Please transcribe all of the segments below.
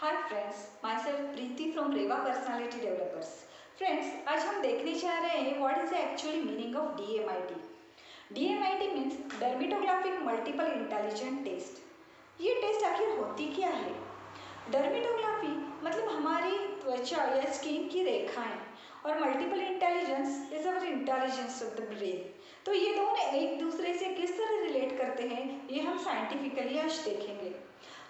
Hi friends, myself Preeti from Reva personality developers. Friends, आज हम देखने जा रहे हैं what is the actually meaning of DMIT। DMIT means dermatographic multiple intelligent test. ये टेस्ट आखिर होती क्या है? डर्मेटोग्राफी मतलब हमारी त्वचा या स्किन की रेखाएं, और multiple intelligence is our intelligence of the brain. तो ये दोनों एक दूसरे से किस तरह रिलेट करते हैं, ये हम साइंटिफिकली आज देखेंगे।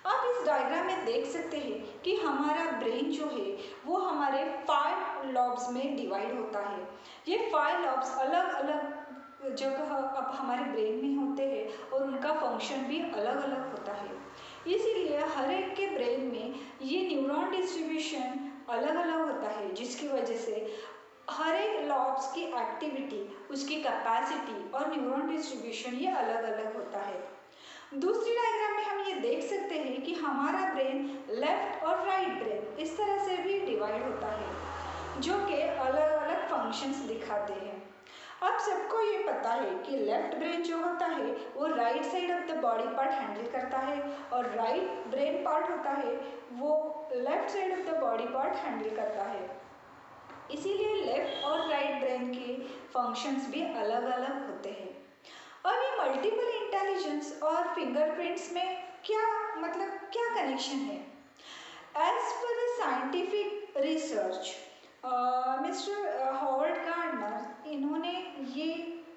आप इस डायग्राम में देख सकते हैं कि हमारा ब्रेन जो है वो हमारे 5 लॉब्स में डिवाइड होता है। ये 5 लॉब्स अलग अलग जगह अब हमारे ब्रेन में होते हैं और उनका फंक्शन भी अलग अलग होता है। इसीलिए हर एक के ब्रेन में ये न्यूरॉन डिस्ट्रीब्यूशन अलग अलग होता है, जिसकी वजह से हर एक लॉब्स की एक्टिविटी, उसकी कैपेसिटी और न्यूरॉन डिस्ट्रीब्यूशन ये अलग अलग होता है। दूसरी डायग्राम में हम ये देख सकते हैं कि हमारा ब्रेन लेफ्ट और राइट ब्रेन इस तरह से भी डिवाइड होता है, जो कि अलग अलग फंक्शंस दिखाते हैं। अब सबको ये पता है कि लेफ्ट ब्रेन जो होता है वो right side of the body part handle करता है, और राइट ब्रेन पार्ट होता है वो left side of the body part handle करता है। इसीलिए लेफ्ट और राइट ब्रेन के फंक्शंस भी अलग अलग होते हैं। और ये मल्टीपल इंटेलिजेंस और फिंगरप्रिंट्स में क्या कनेक्शन है? As per the scientific research, mister Howard Gardner, इन्होंने ये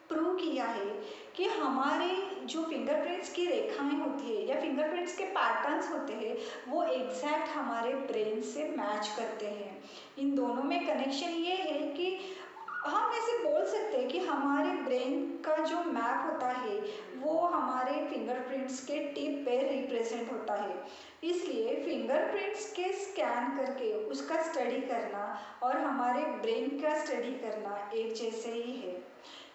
प्रूव किया है कि हमारे जो फिंगरप्रिंट्स की रेखाएं होती है या फिंगरप्रिंट्स के पैटर्न्स होते हैं वो एग्जैक्ट हमारे ब्रेन से मैच करते हैं। इन दोनों में कनेक्शन ये है कि हम ऐसे बोल सकते हैं कि हमारे ब्रेन का जो मैप होता है वो हमारे फिंगरप्रिंट्स के टिप पे रिप्रेजेंट होता है। इसलिए फिंगरप्रिंट्स के स्कैन करके उसका स्टडी करना और हमारे ब्रेन का स्टडी करना एक जैसे ही है।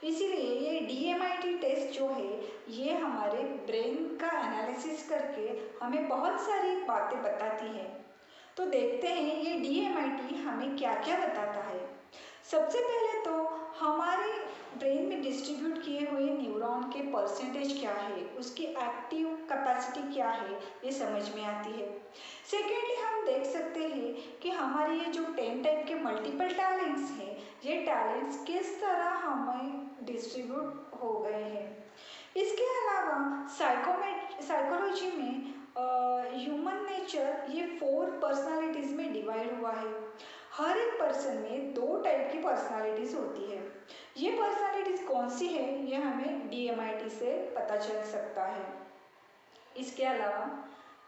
इसीलिए ये DMIT टेस्ट जो है ये हमारे ब्रेन का एनालिसिस करके हमें बहुत सारी बातें बताती है। तो देखते हैं ये DMIT हमें क्या क्या बताता है। सबसे पहले तो हमारे ब्रेन में डिस्ट्रीब्यूट किए हुए न्यूरॉन के परसेंटेज क्या है, उसकी एक्टिव कैपेसिटी क्या है, ये समझ में आती है। सेकेंडली हम देख सकते हैं कि हमारे ये जो 10 टाइप के मल्टीपल टैलेंट्स हैं, ये टैलेंट्स किस तरह हमें डिस्ट्रीब्यूट हो गए हैं। इसके अलावा साइकोलॉजी में ह्यूमन नेचर ये 4 पर्सनालिटीज़ में डिवाइड हुआ है। हर एक पर्सन में 2 टाइप की पर्सनालिटीज़ होती है। ये पर्सनालिटीज़ कौन सी है ये हमें DMIT से पता चल सकता है। इसके अलावा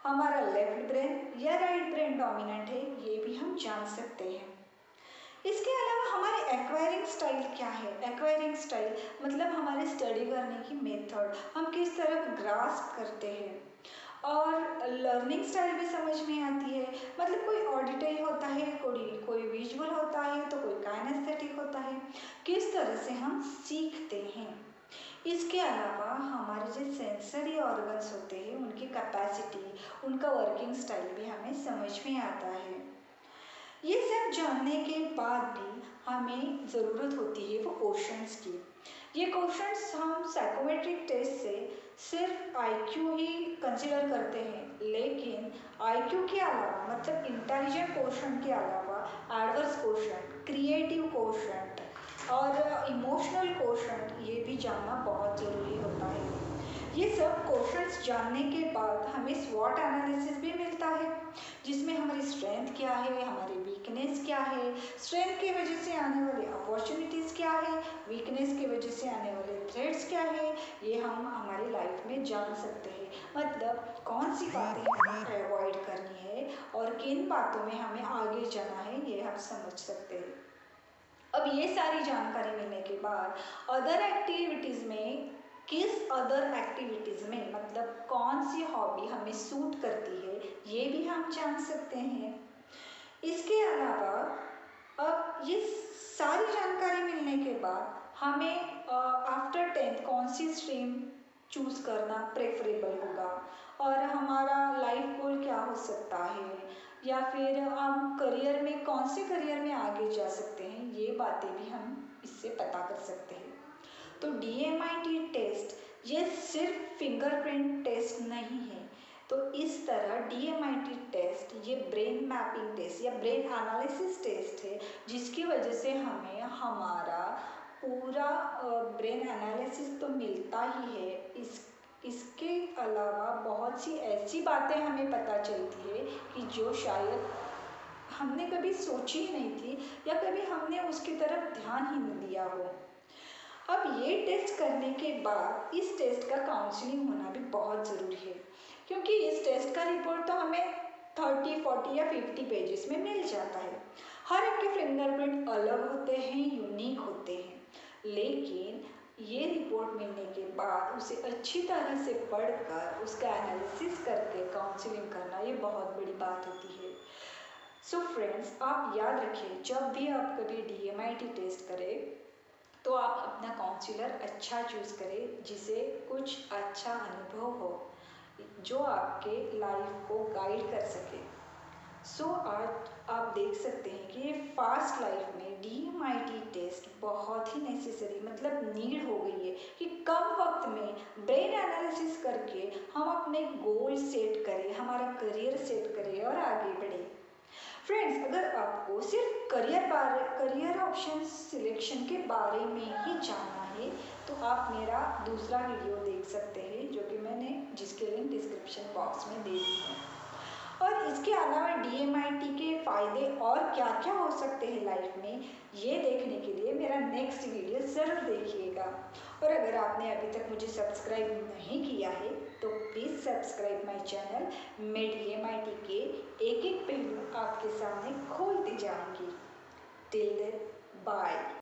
हमारा लेफ्ट ब्रेन या राइट ब्रेन डोमिनेंट है, ये भी हम जान सकते हैं। इसके अलावा हमारे एक्वायरिंग स्टाइल क्या है? एक्वायरिंग स्टाइल मतलब हमारे स्टडी करने की मेथड, हम किस तरह ग्रास्प करते हैं। और लर्निंग स्टाइल भी समझ में आती है, मतलब कोई ऑडिटरी होता है, कोई विजुअल होता है, तो कोई काइनेस्थेटिक होता है, किस तरह से हम सीखते हैं। इसके अलावा हमारे जो सेंसरी ऑर्गन्स होते हैं उनकी कैपेसिटी, उनका वर्किंग स्टाइल भी हमें समझ में आता है। ये सब जानने के बाद भी हमें ज़रूरत होती है वो क्वेश्चंस की। ये क्वेश्चंस हम साइकोमेट्रिक टेस्ट से सिर्फ IQ ही कंसिडर करते हैं, लेकिन IQ के अलावा मतलब इंटेलिजेंट क्वेश्चन के अलावा एडवर्स क्वेश्चन, क्रिएटिव क्वेश्चन और इमोशनल क्वेश्चन ये भी जानना बहुत ज़रूरी होता है। ये सब क्वेश्चंस जानने के बाद हमें स्वॉट एनालिसिस भी मिलता है, जिसमें हमारी स्ट्रेंथ क्या है, हमारी वीकनेस क्या है, स्ट्रेंथ की वजह से आने वाली अपॉर्चुनिटीज़ क्या है, वीकनेस की वजह से आने वाले थ्रेट्स क्या है, ये हम हमारी लाइफ में जान सकते हैं। मतलब कौन सी बातें हमें अवॉइड करनी है और किन बातों में हमें आगे जाना है, ये हम समझ सकते हैं। अब ये सारी जानकारी मिलने के बाद अदर एक्टिविटीज़ में, किस अदर एक्टिविटीज़ में मतलब कौन सी हॉबी हमें सूट करती है, ये भी हम जान सकते हैं। इसके अलावा अब ये सारी जानकारी मिलने के बाद हमें आफ्टर 10th कौन सी स्ट्रीम चूज़ करना प्रेफरेबल होगा, और हमारा लाइफ गोल क्या हो सकता है, या फिर हम करियर में कौन से करियर में आगे जा सकते हैं, ये बातें भी हम इससे पता कर सकते हैं। तो DMIT टेस्ट ये सिर्फ फिंगरप्रिंट टेस्ट नहीं है, तो इस तरह DMIT टेस्ट ये ब्रेन मैपिंग टेस्ट या ब्रेन एनालिसिस टेस्ट है, जिसकी वजह से हमें हमारा पूरा ब्रेन एनालिसिस तो मिलता ही है। इसके अलावा बहुत सी ऐसी बातें हमें पता चलती है कि जो शायद हमने कभी सोची ही नहीं थी या कभी हमने उसकी तरफ ध्यान ही नहीं दिया हो। अब ये टेस्ट करने के बाद इस टेस्ट का काउंसलिंग होना भी बहुत ज़रूरी है, क्योंकि इस टेस्ट का रिपोर्ट तो हमें 30, 40 या 50 पेजेस में मिल जाता है। हर एक के फिंगरप्रिंट अलग होते हैं, यूनिक होते हैं, लेकिन ये रिपोर्ट मिलने के बाद उसे अच्छी तरह से पढ़कर उसका एनालिसिस करके काउंसलिंग करना ये बहुत बड़ी बात होती है। सो फ्रेंड्स, आप याद रखें, जब भी आप कभी DMIT टेस्ट करें तो आप अपना काउंसलर अच्छा चूज़ करें, जिसे कुछ अच्छा अनुभव हो, जो आपके लाइफ को गाइड कर सके। सो आज आप देख सकते हैं कि ये फास्ट लाइफ में DMIT टेस्ट बहुत ही नेसेसरी मतलब नीड हो गई है कि कम वक्त में ब्रेन एनालिसिस करके हम अपने गोल सेट करें, हमारा करियर सेट करें और आगे बढ़ें। फ्रेंड्स, अगर आपको सिर्फ करियर ऑप्शन सिलेक्शन के बारे में ही जानना है तो आप मेरा दूसरा वीडियो देख सकते हैं, जो कि मैंने जिसके लिंक डिस्क्रिप्शन बॉक्स में दे दी है। और इसके अलावा DMIT के फ़ायदे और क्या क्या हो सकते हैं लाइफ में, ये देखने के लिए मेरा नेक्स्ट वीडियो ज़रूर देखिएगा। और अगर आपने अभी तक मुझे सब्सक्राइब नहीं किया है तो प्लीज़ सब्सक्राइब माय चैनल। मैं DMIT के एक एक पहलू आपके सामने खोलते जाऊंगी। Till then, bye.